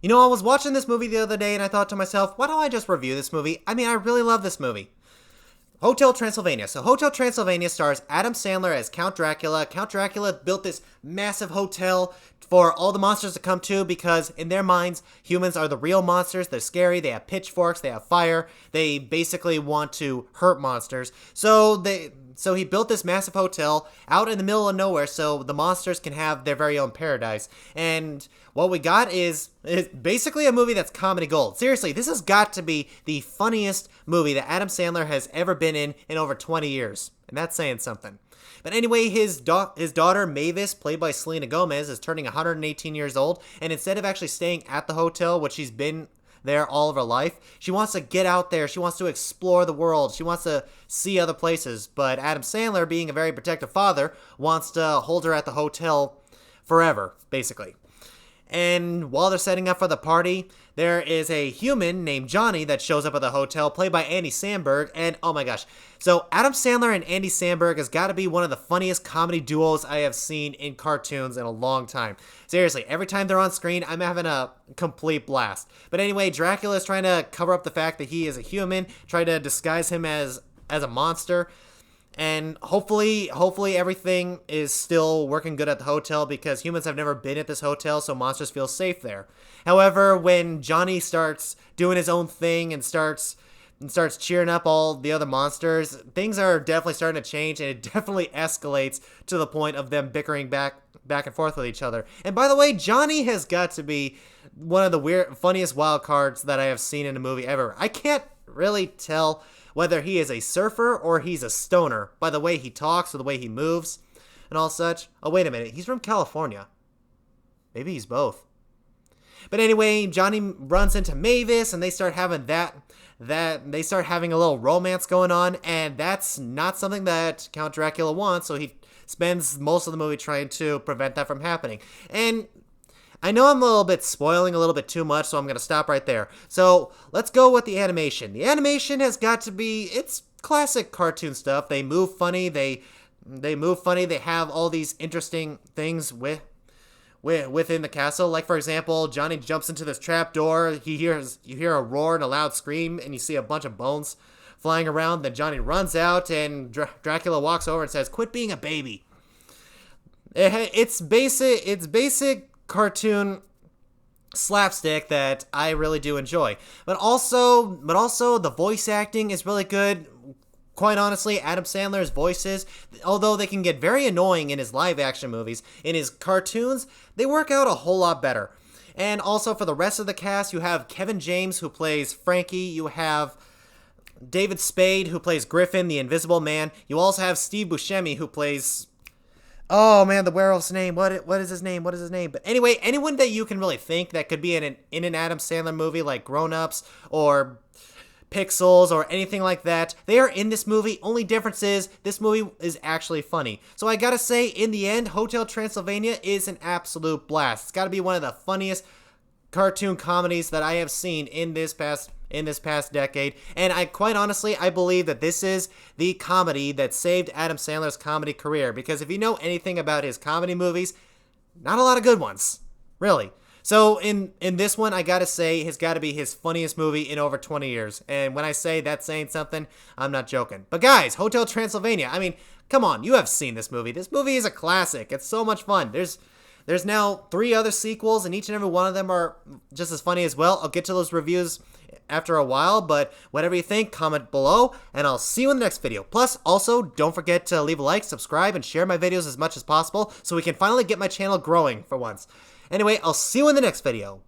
You know, I was watching this movie the other day and I thought to myself, why don't I just review this movie? I mean, I really love this movie. Hotel Transylvania. So Hotel Transylvania stars Adam Sandler as Count Dracula. Count Dracula built this massive hotel for all the monsters to come to because in their minds, humans are the real monsters. They're scary. They have pitchforks. They have fire. They basically want to hurt monsters. So he built this massive hotel out in the middle of nowhere so the monsters can have their very own paradise. And what we got is basically a movie that's comedy gold. Seriously, this has got to be the funniest movie that Adam Sandler has ever been in over 20 years. And that's saying something. But anyway, his daughter Mavis, played by Selena Gomez, is turning 118 years old. And instead of actually staying at the hotel, which she's been there all of her life, she wants to get out there. She wants to explore the world. She wants to see other places. But Adam Sandler, being a very protective father, wants to hold her at the hotel forever, basically. And while they're setting up for the party, there is a human named Johnny that shows up at the hotel, played by Andy Samberg. And oh my gosh. So Adam Sandler and Andy Samberg has got to be one of the funniest comedy duos I have seen in cartoons in a long time. Seriously, every time they're on screen, I'm having a complete blast. But anyway, Dracula is trying to cover up the fact that he is a human, try to disguise him as a monster. And hopefully everything is still working good at the hotel because humans have never been at this hotel, so monsters feel safe there. However, when Johnny starts doing his own thing and starts cheering up all the other monsters, things are definitely starting to change, and it definitely escalates to the point of them bickering back and forth with each other. And by the way, Johnny has got to be one of the funniest wild cards that I have seen in a movie ever. I can't really tell whether he is a surfer or he's a stoner by the way he talks or the way he moves and all such. Oh, wait a minute. He's from California. Maybe he's both. But anyway, Johnny runs into Mavis and they start having they start having a little romance going on, and that's not something that Count Dracula wants, so he spends most of the movie trying to prevent that from happening. And I know I'm a little bit spoiling a little bit too much, so I'm going to stop right there. So let's go with the animation. The animation has got to be, it's classic cartoon stuff. They move funny. They move funny. They have all these interesting things within the castle. Like, for example, Johnny jumps into this trap door. You hear a roar and a loud scream, and you see a bunch of bones flying around. Then Johnny runs out, and Dracula walks over and says, "Quit being a baby." It's basic cartoon slapstick that I really do enjoy. But also the voice acting is really good. Quite honestly, Adam Sandler's voices, although they can get very annoying in his live action movies, in his cartoons, they work out a whole lot better. And also for the rest of the cast, you have Kevin James, who plays Frankie. You have David Spade, who plays Griffin, the Invisible Man. You also have Steve Buscemi, who plays, oh man, the werewolf's name. What is his name? What is his name? But anyway, anyone that you can really think that could be in an Adam Sandler movie, like Grown Ups or Pixels or anything like that, they are in this movie. Only difference is this movie is actually funny. So I gotta say, in the end, Hotel Transylvania is an absolute blast. It's gotta be one of the funniest cartoon comedies that I have seen in this past decade. And I quite honestly, I believe that this is the comedy that saved Adam Sandler's comedy career. Because if you know anything about his comedy movies, not a lot of good ones, really. So in this one, I gotta say, it's gotta be his funniest movie in over 20 years. And when I say that's saying something, I'm not joking. But guys, Hotel Transylvania, I mean, come on, you have seen this movie. This movie is a classic. It's so much fun. There's now 3 other sequels, and each and every one of them are just as funny as well. I'll get to those reviews after a while, but whatever you think, comment below, and I'll see you in the next video. Plus, also, don't forget to leave a like, subscribe, and share my videos as much as possible so we can finally get my channel growing for once. Anyway, I'll see you in the next video.